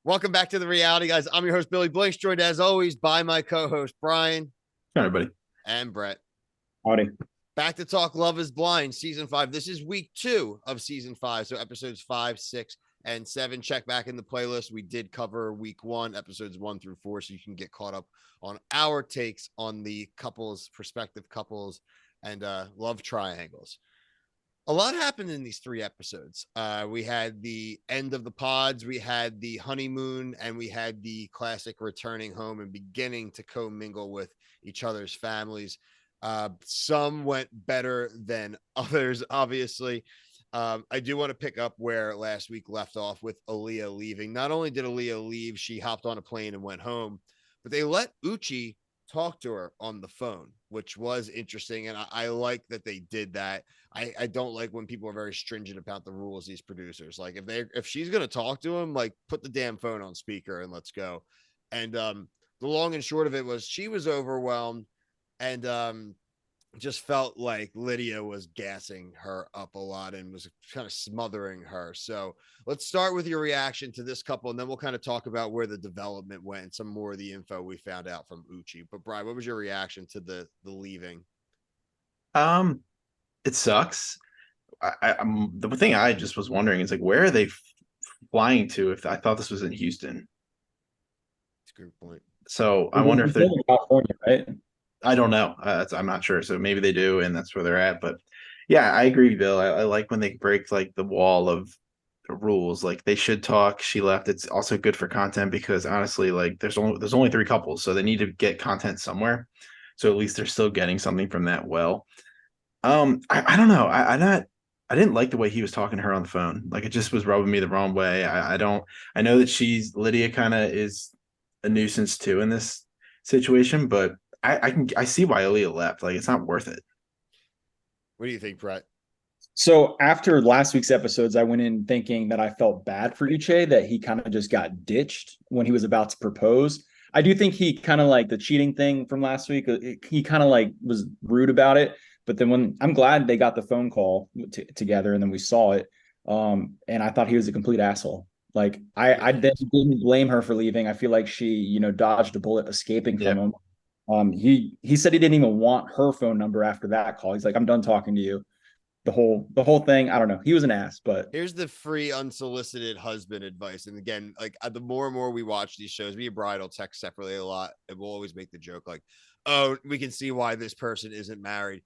Welcome back to the reality, guys. I'm your host, Billy Blanks, joined as always by my co-host, Brian Hi, everybody. and Brett. Howdy. Back to talk Love is Blind, season 5. This is week 2 of season 5. So episodes 5, 6, and 7. Check back in the playlist. We did cover week 1, episodes 1 through 4, so you can get caught up on our takes on the couples, prospective couples, and love triangles. A lot happened in these 3 episodes. We had the end of the pods, we had the honeymoon, and we had the classic returning home and beginning to commingle with each other's families. Some went better than others, obviously. I do want to pick up where last week left off with Aaliyah leaving. Not only did Aaliyah leave, she hopped on a plane and went home, but they let Uche talk to her on the phone, which was interesting. And I like that they did that. I don't like when people are very stringent about the rules, these producers. Like if she's gonna talk to him, like put the damn phone on speaker and let's go. And the long and short of it was she was overwhelmed and just felt like Lydia was gassing her up a lot and was kind of smothering her. So let's start with your reaction to this couple, and then we'll kind of talk about where the development went and some more of the info we found out from Uche. But Brian, what was your reaction to the leaving? Um, it sucks. The thing I just was wondering is like, where are they flying to? If I thought this was in Houston, It's a good point. so I wonder if they're. In California, right? I don't know. I'm not sure. So maybe they do, and that's where they're at. But yeah, I agree, Bill. I like when they break like the wall of the rules. Like they should talk. She left. It's also good for content because honestly, like there's only 3 couples, so they need to get content somewhere. So at least they're still getting something from that well. I don't know. I didn't like the way he was talking to her on the phone. Like it just was rubbing me the wrong way. I don't I know that Lydia kind of is a nuisance too in this situation, but I see why Aaliyah left. Like it's not worth it. What do you think, Brett? So after last week's episodes, I went in thinking that I felt bad for Uche, that he kind of just got ditched when he was about to propose. I do think he kind of like the cheating thing from last week. He kind of like was rude about it. But then when I'm glad they got the phone call together and then we saw it. And I thought he was a complete asshole. Like I then didn't blame her for leaving. I feel like she, dodged a bullet escaping from Yeah. him. He said he didn't even want her phone number after that call. He's like, I'm done talking to you. The whole thing. I don't know. He was an ass, but Here's the free unsolicited husband advice. And again, like the more and more we watch these shows, me and Brian will text separately a lot, and we'll always make the joke like, "Oh, we can see why this person isn't married."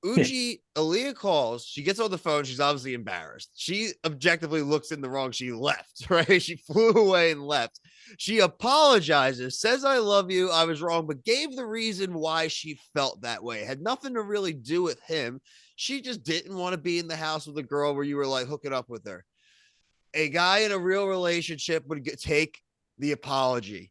Uchi, Aaliyah calls. She gets on the phone. She's obviously embarrassed. She objectively looks in the wrong. She left, right? She flew away and left. She apologizes, says, I love you. I was wrong, but gave the reason why she felt that way. It had nothing to really do with him. She just didn't want to be in the house with a girl where you were like hooking up with her. A guy in a real relationship would take the apology,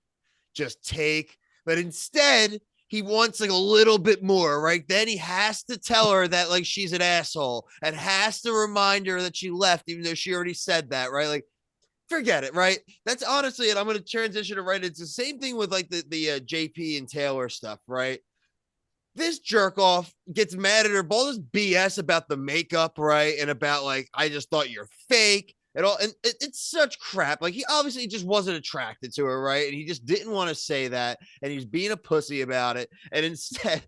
just take, but instead, he wants like a little bit more, right? Then he has to tell her that like she's an asshole and has to remind her that she left, even though she already said that, right? Like, forget it, right? That's honestly, and I'm going to transition it right. It's the same thing with like the JP and Taylor stuff, right? This jerk off gets mad at her, all this BS about the makeup, right? And about like, I just thought you're fake and all. And it's such crap. Like, he obviously just wasn't attracted to her, right? And he just didn't want to say that. And he's being a pussy about it. And instead,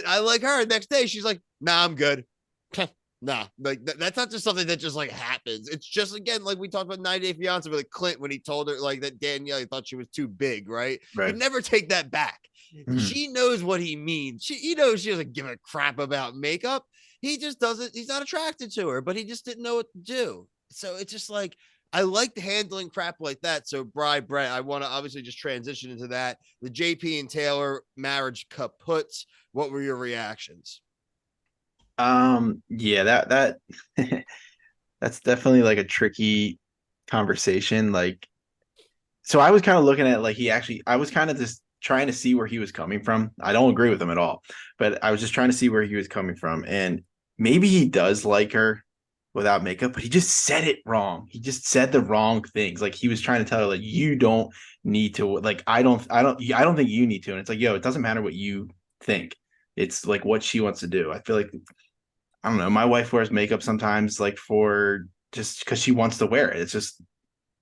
I like her. Next day, she's like, nah, I'm good. Nah, like that's not just something that just like happens. It's just again like we talked about 90 Day Fiance with like Clint when he told her like that Danielle thought she was too big, right? Right. He'd never take that back. Mhm. She knows what he means. She she doesn't give a crap about makeup. He just doesn't. He's not attracted to her, but he just didn't know what to do. So it's just like I like handling crap like that. So Brett, I want to obviously just transition into that. The JP and Taylor marriage kaputs. What were your reactions? Yeah, that that's definitely like a tricky conversation. Like, so I was kind of looking at like I was kind of just trying to see where he was coming from. I don't agree with him at all, but I was just trying to see where he was coming from. And maybe he does like her without makeup, but he just said it wrong. He just said the wrong things. Like he was trying to tell her, like, you don't need to, like, I don't think you need to. And it's like, yo, it doesn't matter what you think. It's like what she wants to do. I feel like I don't know. My wife wears makeup sometimes, like for just because she wants to wear it. It's just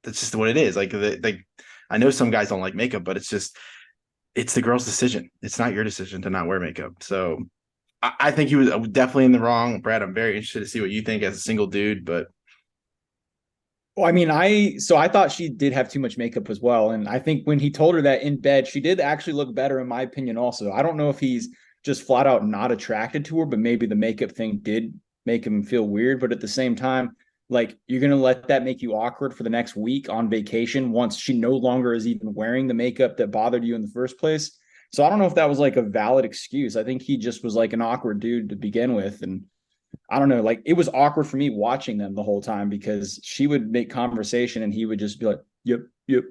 that's just what it is. Like I know some guys don't like makeup, but it's the girl's decision. It's not your decision to not wear makeup. So I think he was definitely in the wrong. Brad, I'm very interested to see what you think as a single dude, but Well, I mean, I thought she did have too much makeup as well. And I think when he told her that in bed, she did actually look better, in my opinion, also. I don't know if he's just flat out not attracted to her, but maybe the makeup thing did make him feel weird. But at the same time, like, you're gonna let that make you awkward for the next week on vacation once she no longer is even wearing the makeup that bothered you in the first place. So I don't know if that was like a valid excuse. I think he just was like an awkward dude to begin with. And I don't know, like, it was awkward for me watching them the whole time because she would make conversation and he would just be like, yep, yep.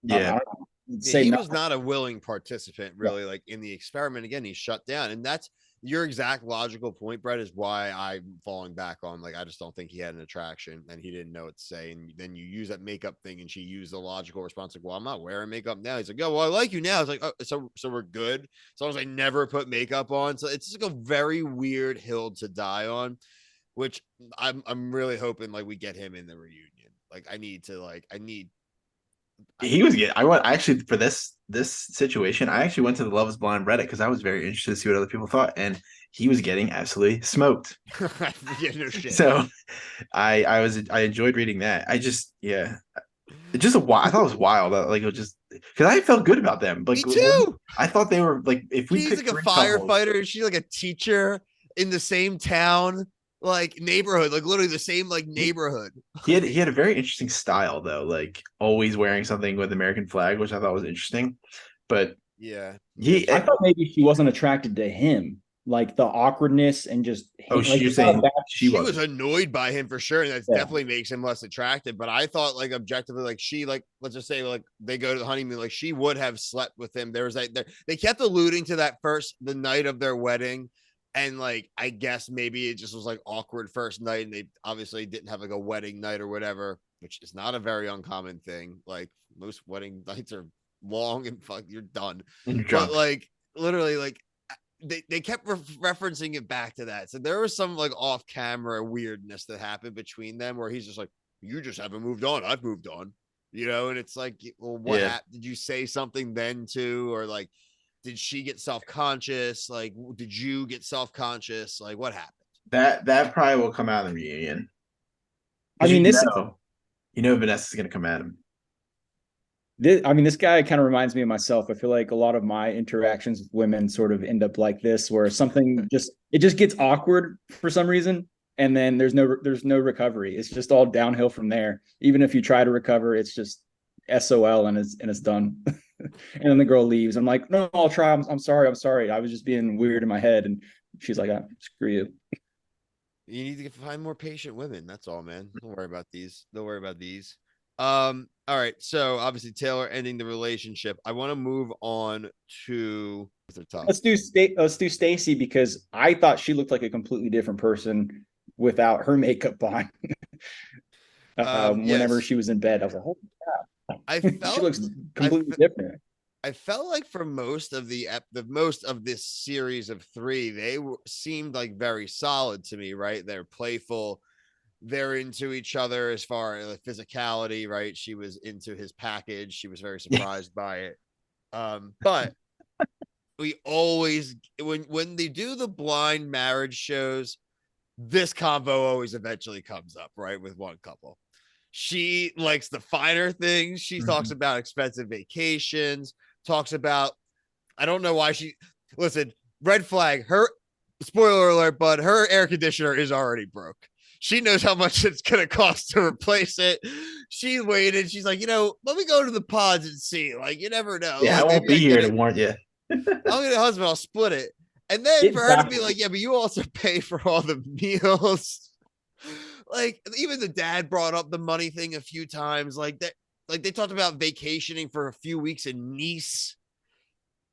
yeah. I don't know, Yeah, say he no. was not a willing participant, really. Like in the experiment, again, he shut down, and that's your exact logical point, Brett. Is why I'm falling back on. Like, I just don't think he had an attraction, and he didn't know what to say. And then you use that makeup thing, and she used the logical response, like, "Well, I'm not wearing makeup now." He's like, "Oh, well, I like you now." It's like, "Oh, so we're good." As long as I never put makeup on, so it's just like a very weird hill to die on, which I'm really hoping like we get him in the reunion. Like, I need to like I need He was getting. I went actually for this situation. I actually went to the Love Is Blind Reddit because I was very interested to see what other people thought, and he was getting absolutely smoked. yeah, no shit. So I enjoyed reading that. I just it's just a wild. I thought it was wild. Like it was just because I felt good about them. Me Like too. I thought they were like if we He's picked like a three couples. firefighter and she's like a teacher in the same town, like neighborhood, like literally the same like He, neighborhood. he had a very interesting style though, like always wearing something with American flag, which I thought was interesting. But Yeah. he I thought maybe she wasn't attracted to him, like the awkwardness and just like you're it's not a saying bad. she She was wasn't. annoyed by him for sure, and that Yeah. definitely makes him less attractive. But I thought, like, objectively, like she, like, let's just say, like, they go to the honeymoon, like she would have slept with him. There was like, they kept alluding to that the night of their wedding, and like, I guess maybe it just was like awkward first night, and they obviously didn't have like a wedding night or whatever, which is not a very uncommon thing. Like most wedding nights are long and fuck, you're done. And you're But drunk. like, literally, like they kept referencing it back to that. So there was some like off camera weirdness that happened between them where he's just like, you just haven't moved on. I've moved on, and it's like, well, what Yeah. happened? Did you say something then too? Or like, did she get self-conscious? Like, did you get self-conscious? Like, what happened? That probably will come out in the reunion. I Because mean, Vanessa's gonna come at him. this guy kind of reminds me of myself. I feel like a lot of my interactions with women sort of end up like this, where something just gets awkward for some reason, and then there's no recovery. It's just all downhill from there. Even if you try to recover, it's just SOL and it's done. And then the girl leaves. I'm like, no, I'll try. I'm sorry. I was just being weird in my head. And she's like, screw you. You need to find more patient women. That's all, man. Don't worry about these. Don't worry about these. All right. So obviously Taylor ending the relationship. I want to move on to they're tough. Let's do Stacy because I thought she looked like a completely different person without her makeup on. Whenever Yes. she was in bed, I was like, holy crap. I She felt looks completely different. I felt like for most of the most of this series of three, they seemed like very solid to me, right? They're playful, they're into each other as far as like physicality, right? She was into his package, she was very surprised by it. But we always when they do the blind marriage shows, this combo always eventually comes up, right? With one couple. She likes the finer things. She talks Mhm. about expensive vacations, talks about, I don't know why listen, red flag, her, spoiler alert, bud, her air conditioner is already broke. She knows how much it's going to cost to replace it. She waited. She's like, let me go to the pods and see. Like, you never know. Yeah, I Like, won't maybe be I here get to it. warn you. I'll get a husband. I'll split it. And then for her to be like, yeah, but you also pay for all the meals. Like, even the dad brought up the money thing a few times. Like that, like they talked about vacationing for a few weeks in Nice.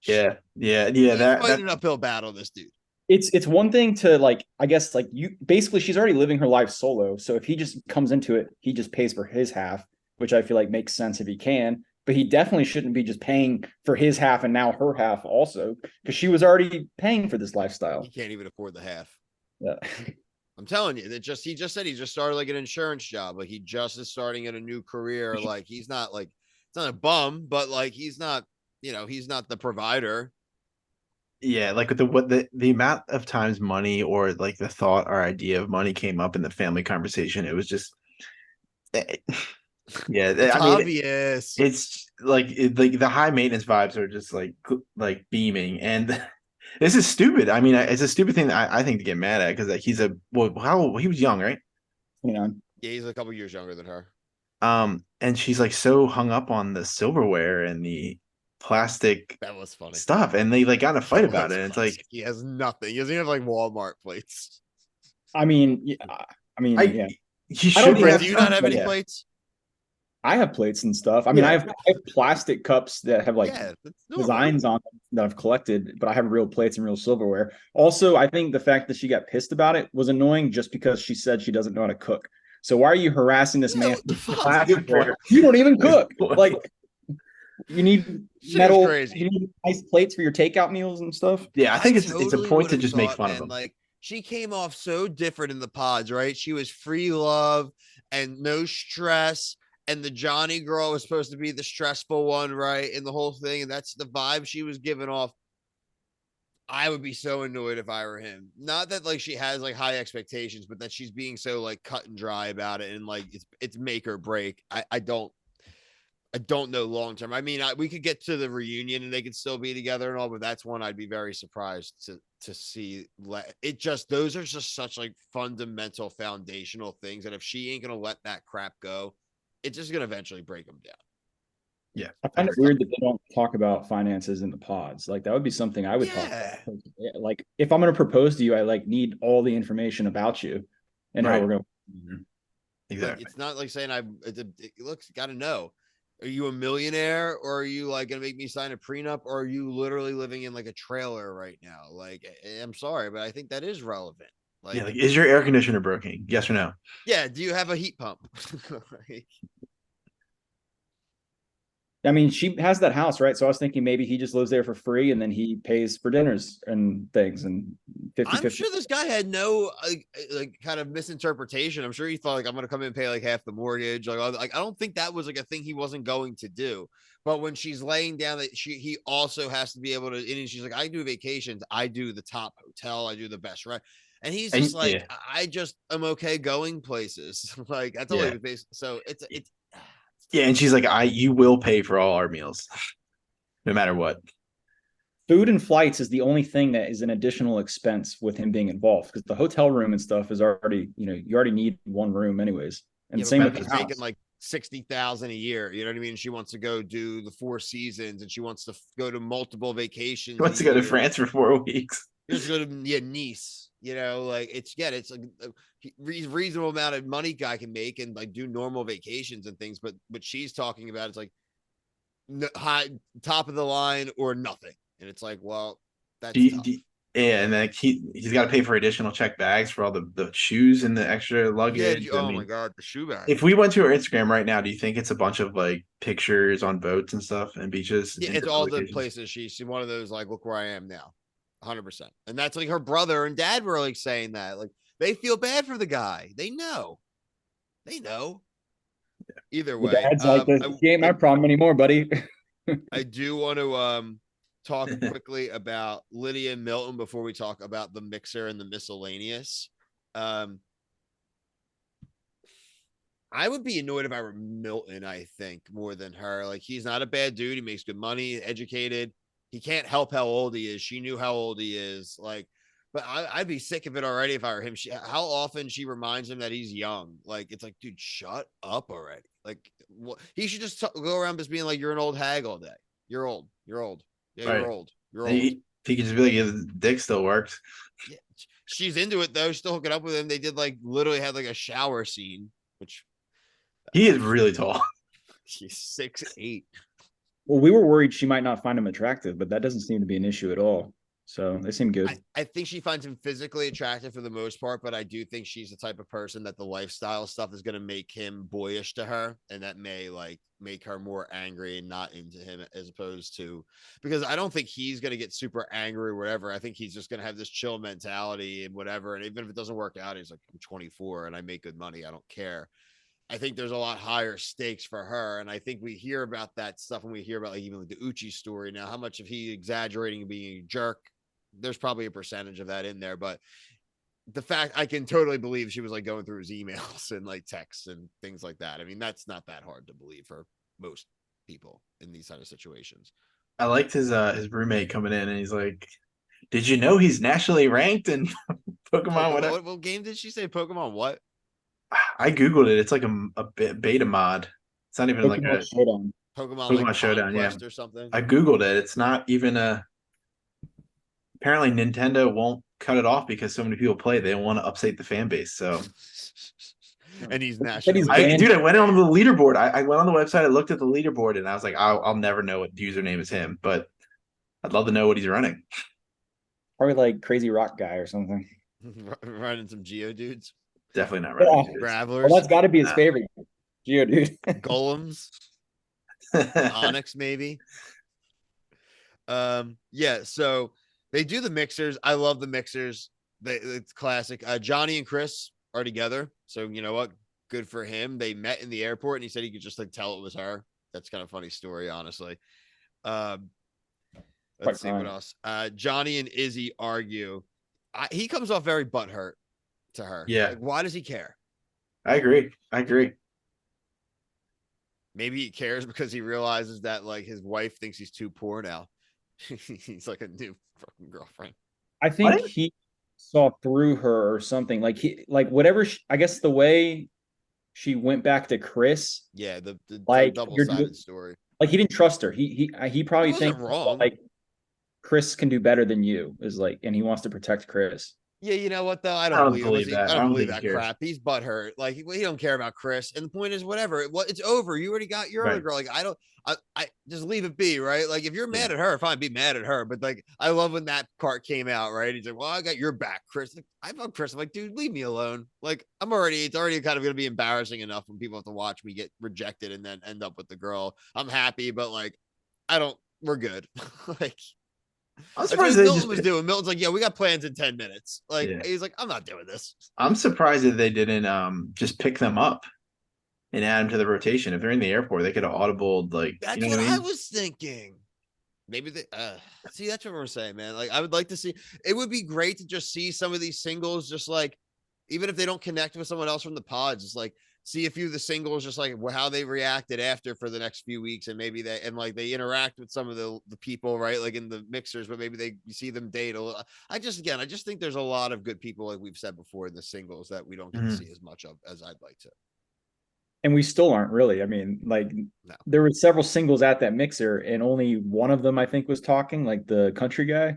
Yeah. He's That fighting an uphill battle, this dude. It's one thing to like, I guess like you basically she's already living her life solo. So if he just comes into it, he just pays for his half, which I feel like makes sense if he can. But he definitely shouldn't be just paying for his half and now her half also, because she was already paying for this lifestyle. He can't even afford the half. Yeah. I'm telling you that he just said he just started like an insurance job. Like he just is starting in a new career. Like he's not like It's not a bum, but like he's not, he's not the provider. Yeah, like with the amount of times money or like the thought or idea of money came up in the family conversation, it was just yeah. It's I mean, obvious. it's like the high maintenance vibes are just like beaming, and this is stupid. I mean, it's a stupid thing that I think to get mad at because like he's a well, how he was young, right? You know, Yeah, he's a couple years younger than her. And she's like so hung up on the silverware and the plastic That was funny. stuff, and they like got in a fight That about was it. And it's funny. like He has nothing. He doesn't even have like Walmart plates. I mean, yeah, I mean, I yeah. he I don't should think have Do you that's not have but any yeah. plates? I have plates and stuff. I mean, yeah. I have plastic cups that have like Yeah, that's normal. designs on them that I've collected, but I have real plates and real silverware. Also, I think the fact that she got pissed about it was annoying just because she said she doesn't know how to cook. So why are you harassing this Yeah, man what the for fuck? Good point. plasticware? You don't even Good cook. point. Like you need Shit is metal, crazy. you need nice plates for your takeout meals and stuff. Yeah, I think it's a totally point would to have just make thought, fun of man, him. like she came off so different in the pods, right? She was free love and no stress. And the Johnny girl was supposed to be the stressful one, right? In the whole thing. And that's the vibe she was giving off. I would be so annoyed if I were him. Not that like she has like high expectations, but that she's being so like cut and dry about it and like it's make or break. I don't know long term. I mean, we could get to the reunion and they could still be together and all, but that's one I'd be very surprised to see. It just those are just such like fundamental foundational things that if she ain't gonna let that crap go, it's just gonna eventually break them down. Yeah, I find it weird that they don't talk about finances in the pods. Like that would be something I would talk Yeah, about. Like if I'm going to propose to you, I like need all the information about you and how right. we're going. Mhm. like Exactly. it's not like saying it looks got to know. Are you a millionaire or are you like gonna make me sign a prenup or are you literally living in like a trailer right now? Like, I'm sorry, but I think that is relevant. Yeah, Like, like is your air conditioner broken? Yes or no? yeah, do you have a heat pump? Like, I mean, she has that house, right? So I was thinking maybe he just lives there for free and then he pays for dinners and things and 50 I'm 50. sure this guy had no like kind of misinterpretation. I'm sure he thought like I'm gonna come in and pay like half the mortgage. Like I don't think that was like a thing he wasn't going to do. But when she's laying down that he also has to be able to, and she's like, I do vacations, I do the top hotel, I do the best, right? And he's And just like, yeah, I just am okay going places. Like that's all he yeah, was based. So it's yeah. And she's like, you will pay for all our meals, no matter what. Food and flights is the only thing that is an additional expense with him being involved because the hotel room and stuff is already, you already need one room anyways. And yeah, but same what with if the he's making house. like 60,000 a year? You know what I mean? She wants to go do the Four Seasons and she wants to go to multiple He vacations a wants to go to year. France for 4 weeks. You just go to Nice. Like it's like a reasonable amount of money guy can make and like do normal vacations and things. But what she's talking about is like high top of the line or nothing, and it's like, well, Do that's you, tough. yeah, and then he's got to pay for additional check bags for all the shoes and the extra Yeah. luggage. I Oh my mean, god, the shoe bag. if we went to her Instagram right now, do you think it's a bunch of like pictures on boats and stuff and beaches Yeah, and it's different all the locations? places she's one of those like, look where I am now, 100%. And that's like her brother and dad were like saying that like they feel bad for the guy. They know. They know. Either Your way, dad's like this. I, He ain't I my problem anymore, buddy. I do want to talk quickly about Lydia and Milton before we talk about the mixer and the miscellaneous. Um, I would be annoyed if I were Milton, I think, more than her. Like, he's not a bad dude. He makes good money, educated. He can't help how old he is. She knew how old he is. Like, but I'd be sick of it already if I were him. How often she reminds him that he's young. Like, it's like, dude, shut up already. Like, he should just go around just being like, you're an old hag all day. You're old. You're old. Yeah, Right. you're old. You're And old. he could just be like, yeah, the dick still works. Yeah, she's into it though. She's still hooking up with him. They did like literally had like a shower scene, which He is really tall. she's 6'8". Well, we were worried she might not find him attractive, but that doesn't seem to be an issue at all. So they seem good. I think she finds him physically attractive for the most part, but I do think she's the type of person that the lifestyle stuff is going to make him boyish to her, and that may like make her more angry and not into him as opposed to because I don't think he's going to get super angry or whatever. I think he's just going to have this chill mentality and whatever. And even if it doesn't work out, he's like, I'm 24 and I make good money. I don't care. I think there's a lot higher stakes for her. And I think we hear about that stuff when we hear about like even like the Uche story. Now, how much of he exaggerating and being a jerk? There's probably a percentage of that in there, but the fact I can totally believe she was like going through his emails and like texts and things like that. I mean, that's not that hard to believe for most people in these kind of situations. I liked his roommate coming in and he's like, "Did you know he's nationally ranked in Pokemon?" Whatever. What game did she say? Pokemon what? I googled it. It's like a beta mod. It's not even like Pokemon a Showdown. Pokemon like Pokemon Showdown. Yeah, Conquest or something. I googled it. It's not even a. Apparently, Nintendo won't cut it off because so many people play. They don't want to upset the fan base. So, And he's Said he's nationally. banned. I went on the leaderboard. I went on the website. I looked at the leaderboard, and I was like, I'll never know what username is him, but I'd love to know what he's running. Probably like Crazy Rock Guy or something. Running some Geodudes. Definitely not running. Yeah. Gravelers. Well, that's got to be his Nah. favorite. Geodude. Golems. Onyx, maybe. Yeah, so they do the mixers. I love the mixers. It's classic. Johnny and Chris are together. So you know what? Good for him. They met in the airport and he said he could just like tell it was her. That's kind of a funny story, honestly. Let's see what else. Johnny and Izzy argue. He comes off very butthurt to her. Yeah. Like, why does he care? I agree. Maybe he cares because he realizes that like his wife thinks he's too poor now. He's like a new fucking girlfriend. I think he saw through her or something. Like whatever. I guess the way she went back to Chris. Yeah, the like double-sided story. Like he didn't trust her. He probably thinks wrong. like Chris can do better than you is like, and he wants to protect Chris. Yeah, you know what though? I don't don't believe that. I don't believe that he crap. He's butthurt. Like he don't care about Chris. And the point is, whatever. It's over. You already got your other girl. Like I just leave it be, right? Like if you're mad at her, fine, be mad at her. But like I love when that part came out, right? He's like, "Well, I got your back, Chris." Like, I love Chris. I'm like, dude, leave me alone. Like it's already kind of gonna be embarrassing enough when people have to watch me get rejected and then end up with the girl. I'm happy, but like we're good. Like I'm surprised Milton was doing. Milton's like, yeah, we got plans in 10 minutes. Like he's like, I'm not doing this. I'm surprised that they didn't just pick them up and add them to the rotation. If they're in the airport, they could have audibled like that's what I was thinking. Maybe they see that's what we're saying, man. Like I would like to see it would be great to just see some of these singles, just like even if they don't connect with someone else from the pods, just like see a few of the singles, just like how they reacted after for the next few weeks, and maybe they interact with some of the people, right? Like in the mixers, but maybe you see them date a little. I just think there's a lot of good people, like we've said before, in the singles that we don't get to see as much of as I'd like to. And we still aren't really. I mean, like there were several singles at that mixer, and only one of them I think was talking, like the country guy.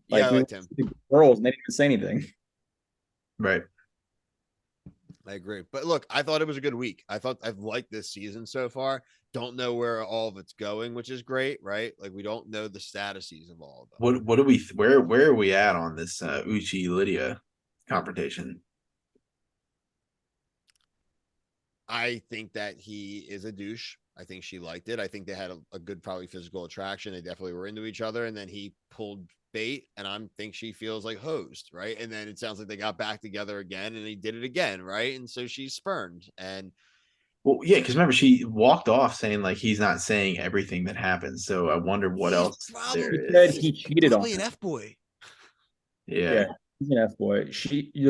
Like, I liked him. Girls, and they didn't even say anything. Right. I agree. But look, I thought it was a good week. I've liked this season so far. Don't know where all of it's going, which is great, right? Like we don't know the statuses of all of them. What do we where are we at on this Uche Lydia confrontation? I think that he is a douche. I think she liked it. I think they had a good, probably physical attraction. They definitely were into each other. And then he pulled bait, and I think she feels like hosed, right? And then it sounds like they got back together again, and he did it again, right? And so she's spurned. And well, yeah, because remember she walked off saying like he's not saying everything that happens. So I wonder what else there is. He said he cheated on her. An F boy. Yeah, he's an F boy.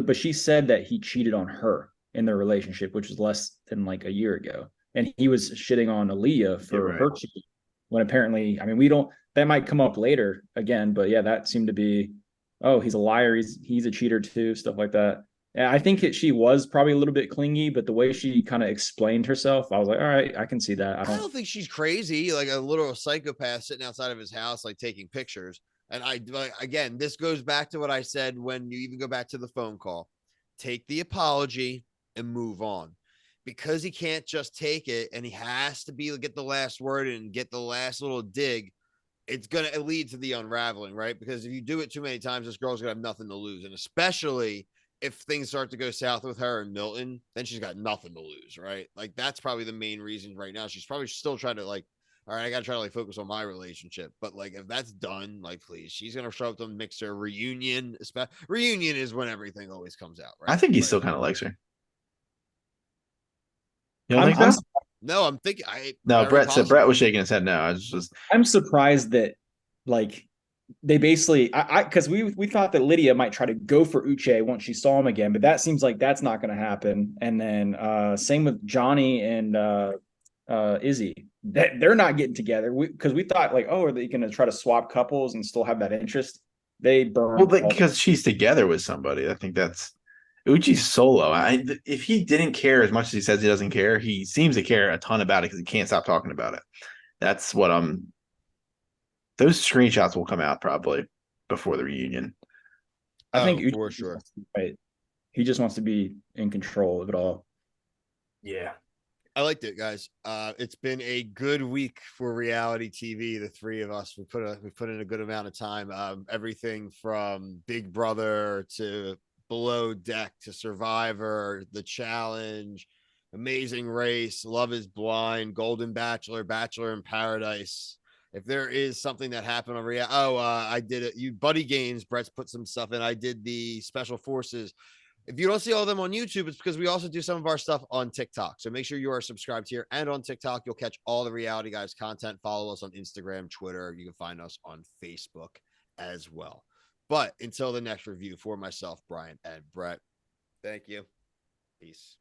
But she said that he cheated on her in their relationship, which was less than like a year ago. And he was shitting on Aaliyah for her cheating. When apparently, I mean, that might come up later again, but yeah, that seemed to be, oh, he's a liar. He's a cheater too, stuff like that. And I think she was probably a little bit clingy, but the way she kind of explained herself, I was like, all right, I can see that. I don't think she's crazy, like a literal psychopath sitting outside of his house, like taking pictures. And again, this goes back to what I said when you even go back to the phone call. Take the apology and move on. Because he can't just take it and he has to get the last word and get the last little dig, it's going to lead to the unraveling, right? Because if you do it too many times, this girl's going to have nothing to lose. And especially if things start to go south with her and Milton, then she's got nothing to lose, right? Like that's probably the main reason right now. She's probably still trying to like, all right, I got to try to like focus on my relationship. But like, if that's done, like, please, she's going to show up to the mixer reunion. Reunion is when everything always comes out, right? I think he still kind of likes her. You don't I'm, think I'm so? No, I'm thinking No, very Brett said possible. Brett was shaking his head. No, I was just I'm surprised that like they basically I because we thought that Lydia might try to go for Uche once she saw him again, but that seems like that's not going to happen. And then same with Johnny and Izzy. They're not getting together because we thought like, oh, are they going to try to swap couples and still have that interest? They well burned all. because she's together with somebody. I think that's Uchi's solo. If he didn't care as much as he says he doesn't care, he seems to care a ton about it because he can't stop talking about it. That's what those screenshots will come out probably before the reunion. I think Oh, Uche for just sure. wants to be right. He just wants to be in control of it all. Yeah. I liked it, guys. It's been a good week for reality TV. The three of us, we put in a good amount of time. Everything from Big Brother to Below Deck to Survivor, The Challenge, Amazing Race, Love Is Blind, Golden Bachelor, Bachelor in Paradise. If there is something that happened on I did it. You Buddy Games, Brett's put some stuff in. I did the Special Forces. If you don't see all of them on YouTube, it's because we also do some of our stuff on TikTok. So make sure you are subscribed here and on TikTok. You'll catch all the Reality Guys content. Follow us on Instagram, Twitter. You can find us on Facebook as well. But until the next review, for myself, Brian, and Brett, thank you. Peace.